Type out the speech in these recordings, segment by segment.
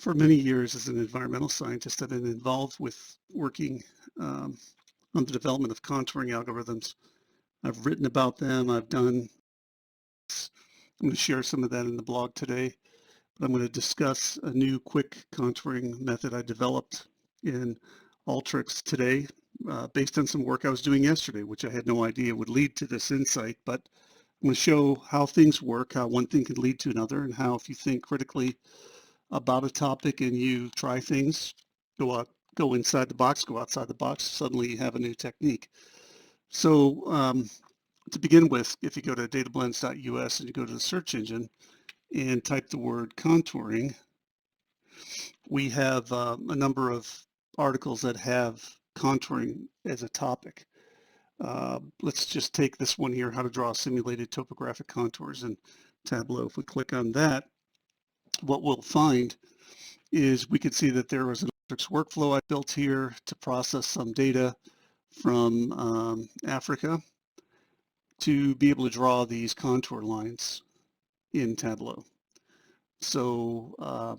For many years as an environmental scientist, I've been involved with working on the development of contouring algorithms. I've written about them. I'm going to share some of that in the blog today, but I'm going to discuss a new quick contouring method I developed in Alteryx today, based on some work I was doing yesterday, which I had no idea would lead to this insight, but I'm going to show how things work, how one thing can lead to another, and how if you think critically about a topic and you try things, go inside the box, go outside the box, suddenly you have a new technique. So to begin with, if you go to datablends.us and you go to the search engine and type the word contouring, we have a number of articles that have contouring as a topic. Let's just take this one here, how to draw simulated topographic contours in Tableau. If we click on that, what we'll find is we can see that there was an Alteryx workflow I built here to process some data from Africa to be able to draw these contour lines in Tableau. So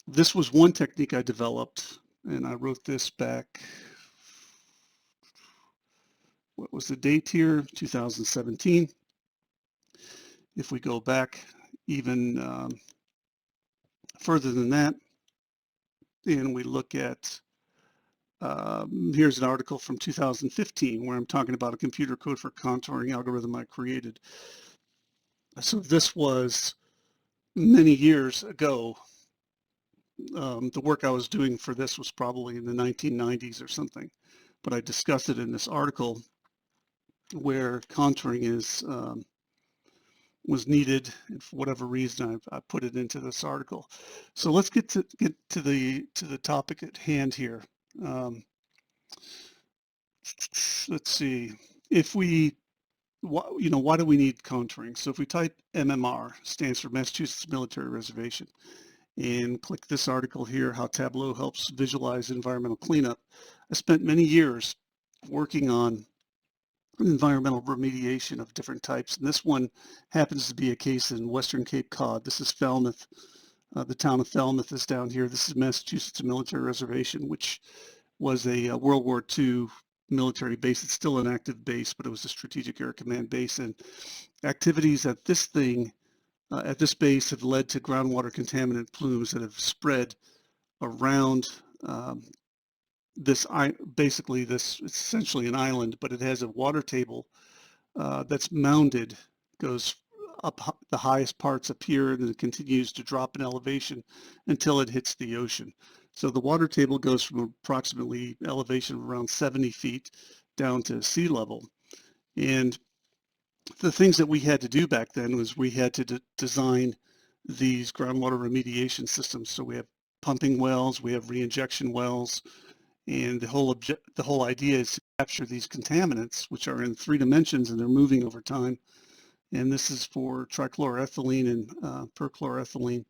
this was one technique I developed, and I wrote this back, what was the date here? 2017. If we go back even further than that, and we look at, here's an article from 2015 where I'm talking about a computer code for contouring algorithm I created. So this was many years ago. The work I was doing for this was probably in the 1990s or something, but I discussed it in this article where contouring was needed, and for whatever reason I put it into this article. So let's get to the topic at hand here. Let's see, if we, why do we need contouring? So if we type MMR, stands for Massachusetts Military Reservation, and click this article here, how Tableau helps visualize environmental cleanup. I spent many years working on environmental remediation of different types, and this one happens to be a case in Western Cape Cod. This is Falmouth. The town of Falmouth is down here. This is Massachusetts Military Reservation, which was a World War II military base. It's still an active base, but it was a Strategic Air Command base, and activities at this base have led to groundwater contaminant plumes that have spread around basically it's essentially an island, but it has a water table that's mounded, goes up the highest parts up here, and then it continues to drop in elevation until it hits the ocean. So the water table goes from approximately elevation of around 70 feet down to sea level. And the things that we had to do back then was we had to design these groundwater remediation systems. So we have pumping wells, we have reinjection wells, and the whole idea is to capture these contaminants, which are in 3 dimensions and they're moving over time. And this is for trichloroethylene and perchloroethylene.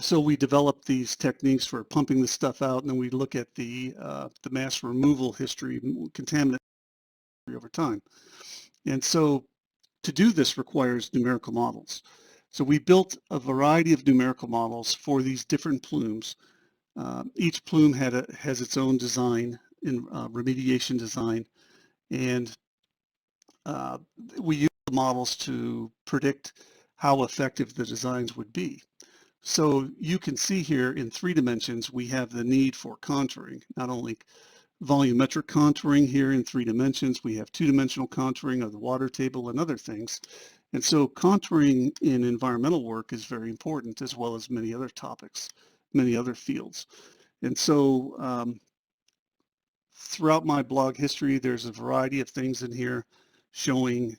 So we developed these techniques for pumping the stuff out, and then we look at the mass removal history, contaminant over time. And so to do this requires numerical models. So we built a variety of numerical models for these different plumes. Each plume has its own design, in remediation design, and we use the models to predict how effective the designs would be. So you can see here in 3 dimensions, we have the need for contouring, not only volumetric contouring here in 3 dimensions, we have 2-dimensional contouring of the water table and other things. And so contouring in environmental work is very important, as well as many other topics, many other fields. And so throughout my blog history, there's a variety of things in here showing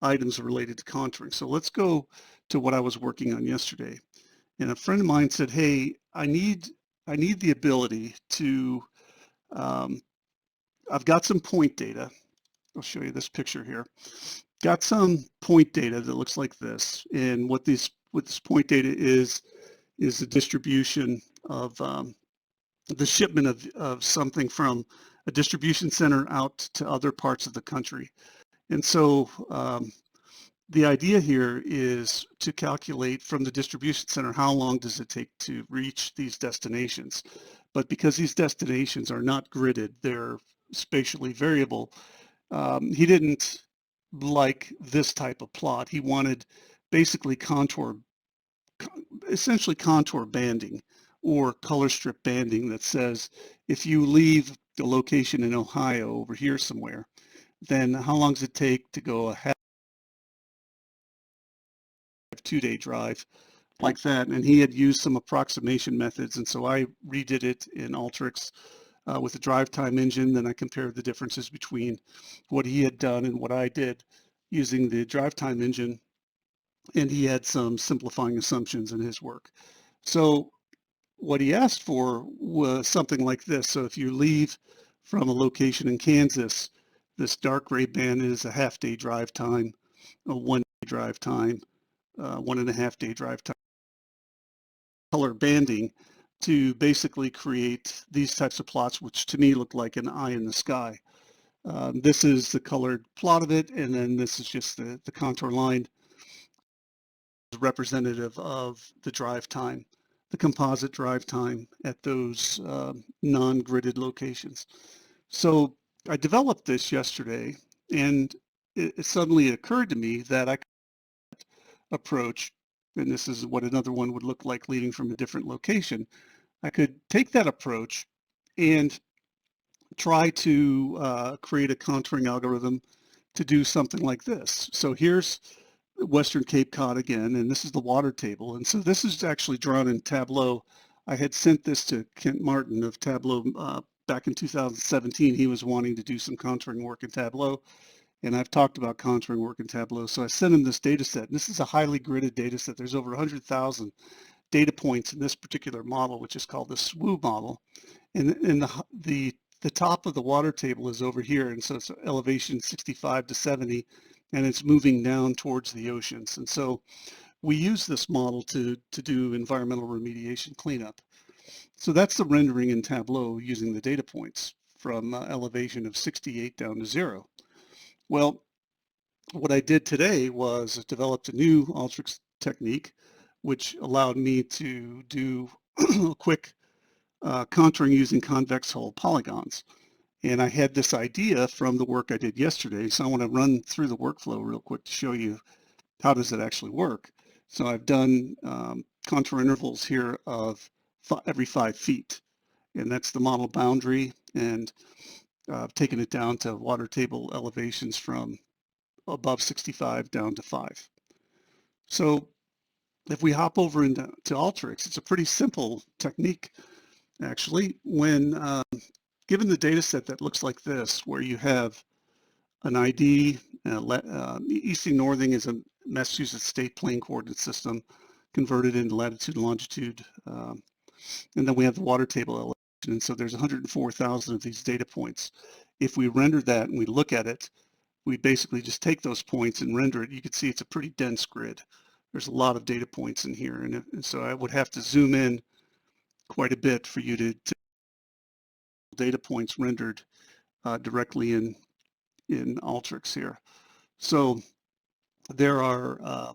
items related to contouring. So let's go to what I was working on yesterday. And a friend of mine said, hey, I need the ability to, I've got some point data. I'll show you this picture here. Got some point data that looks like this. And what this point data is the distribution of the shipment of something from a distribution center out to other parts of the country. And so the idea here is to calculate from the distribution center how long does it take to reach these destinations. But because these destinations are not gridded, they're spatially variable, he didn't like this type of plot. He wanted basically essentially contour banding or color strip banding that says if you leave the location in Ohio over here somewhere, then how long does it take to go a half 2-day drive like that? And he had used some approximation methods, and so I redid it in Alteryx with the drive time engine. Then I compared the differences between what he had done and what I did using the drive time engine, and he had some simplifying assumptions in his work. So what he asked for was something like this. So if you leave from a location in Kansas, this dark gray band is a half-day drive time, a 1-day drive time, 1.5-day drive time, color banding to basically create these types of plots, which to me look like an eye in the sky. This is the colored plot of it, and then this is just the contour line representative of the drive time, the composite drive time at those non-gridded locations. So I developed this yesterday, and it suddenly occurred to me that I could approach, and this is what another one would look like leading from a different location. I could take that approach and try to create a contouring algorithm to do something like this. So here's Western Cape Cod again, and this is the water table. And so this is actually drawn in Tableau. I had sent this to Kent Martin of Tableau back in 2017. He was wanting to do some contouring work in Tableau, and I've talked about contouring work in Tableau. So I sent him this data set, and this is a highly gridded data set. There's over 100,000 data points in this particular model, which is called the SWU model. And the top of the water table is over here, and so it's elevation 65 to 70, and it's moving down towards the oceans. And so we use this model to do environmental remediation cleanup. So that's the rendering in Tableau using the data points from elevation of 68 down to 0. Well, what I did today was developed a new Alteryx technique, which allowed me to do quick contouring using convex hull polygons. And I had this idea from the work I did yesterday, so I want to run through the workflow real quick to show you how does it actually work. So I've done contour intervals here of every 5 feet, and that's the model boundary, and I've taken it down to water table elevations from above 65 down to 5. So if we hop over into Alteryx, it's a pretty simple technique, actually. When given the data set that looks like this, where you have an ID, easting northing is a Massachusetts state plane coordinate system converted into latitude and longitude, and then we have the water table elevation, and so there's 104,000 of these data points. If we render that and we look at it, we basically just take those points and render it. You can see it's a pretty dense grid. There's a lot of data points in here, and so I would have to zoom in quite a bit for you to data points rendered directly in Alteryx here. So there are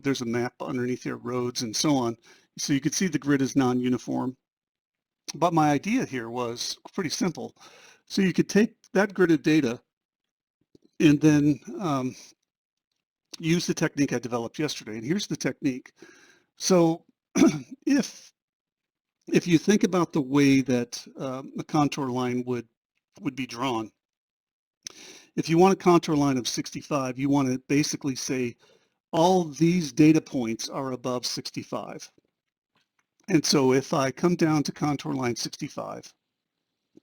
there's a map underneath here, roads and so on. So you can see the grid is non-uniform. But my idea here was pretty simple. So you could take that gridded data and then use the technique I developed yesterday. And here's the technique. So if you think about the way that a contour line would be drawn, if you want a contour line of 65, you want to basically say all these data points are above 65. And so if I come down to contour line 65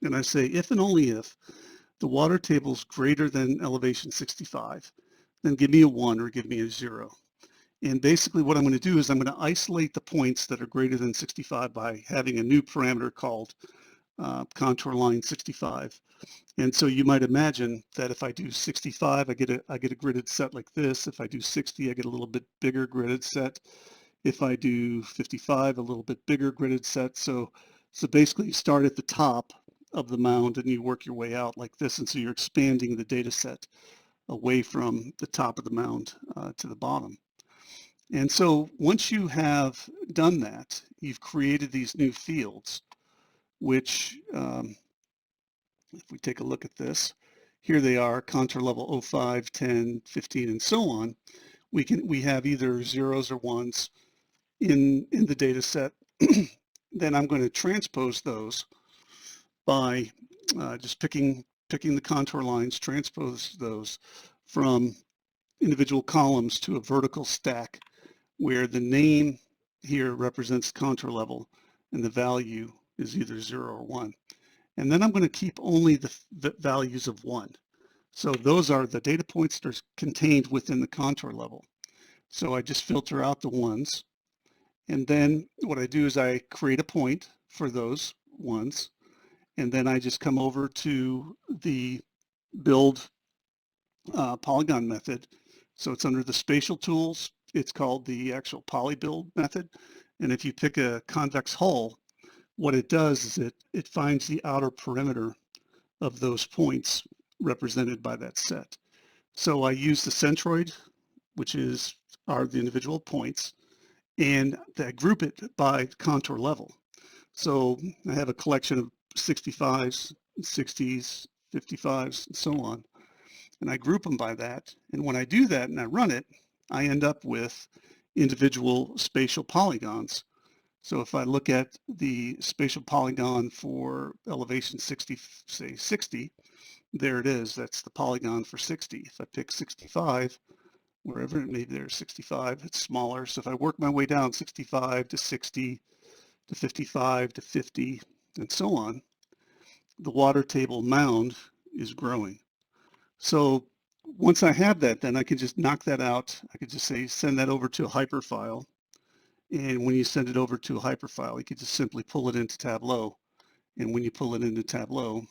and I say if and only if the water table is greater than elevation 65, then give me a 1 or give me a 0. And basically what I'm going to do is I'm going to isolate the points that are greater than 65 by having a new parameter called contour line 65. And so you might imagine that if I do 65, I get a gridded set like this. If I do 60, I get a little bit bigger gridded set. If I do 55, a little bit bigger gridded set. So basically you start at the top of the mound and you work your way out like this. And so you're expanding the data set away from the top of the mound to the bottom. And so once you have done that, you've created these new fields, which if we take a look at this, here they are, contour level 05, 10, 15, and so on. We have either zeros or ones in the data set. Then I'm going to transpose those by just picking the contour lines, transpose those from individual columns to a vertical stack where the name here represents contour level and the value is either 0 or 1. And then I'm going to keep only the values of 1. So those are the data points that are contained within the contour level. So I just filter out the ones. And then what I do is I create a point for those ones. And then I just come over to the build polygon method. So it's under the spatial tools. It's called the actual poly build method. And if you pick a convex hull, what it does is it finds the outer perimeter of those points represented by that set. So I use the centroid, which are the individual points, and I group it by contour level. So I have a collection of 65s, 60s, 55s, and so on. And I group them by that. And when I do that and I run it, I end up with individual spatial polygons. So if I look at the spatial polygon for elevation 60, say 60, there it is. That's the polygon for 60. If I pick 65, wherever it may be, there's 65, it's smaller. So if I work my way down 65 to 60 to 55 to 50 and so on, the water table mound is growing. So once I have that, then I can just knock that out. I could just say, send that over to a hyperfile. And when you send it over to a hyperfile, you can just simply pull it into Tableau. And when you pull it into Tableau,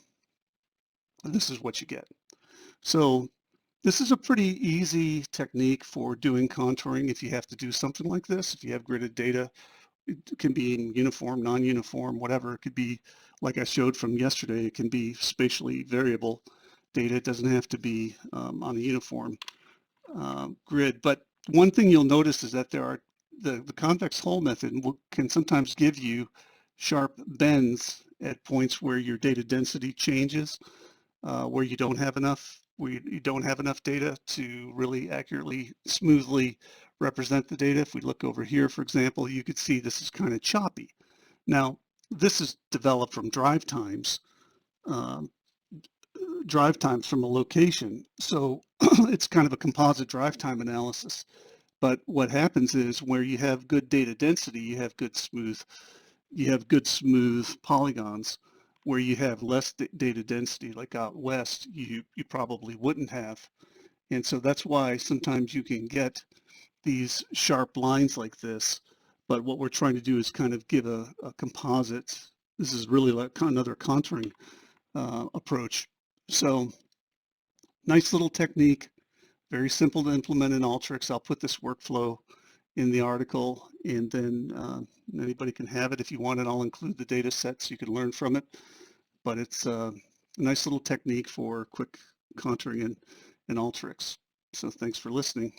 this is what you get. So this is a pretty easy technique for doing contouring if you have to do something like this. If you have gridded data, it can be in uniform, non-uniform, whatever. It could be, like I showed from yesterday, it can be spatially variable data. It doesn't have to be on a uniform grid. But one thing you'll notice is that there are the convex hull method can sometimes give you sharp bends at points where your data density changes, where you don't have enough data to really accurately, smoothly represent the data. If we look over here, for example, you could see this is kind of choppy. Now, this is developed from drive times from a location. So it's kind of a composite drive time analysis. But what happens is where you have good data density, you have good smooth polygons. Where you have less data density, like out west, you probably wouldn't have. And so that's why sometimes you can get these sharp lines like this. But what we're trying to do is kind of give a composite. This is really like another contouring approach. So nice little technique, very simple to implement in Alteryx. I'll put this workflow in the article, and then anybody can have it if you want it. I'll include the data set so you can learn from it. But it's a nice little technique for quick contouring in Alteryx. So thanks for listening.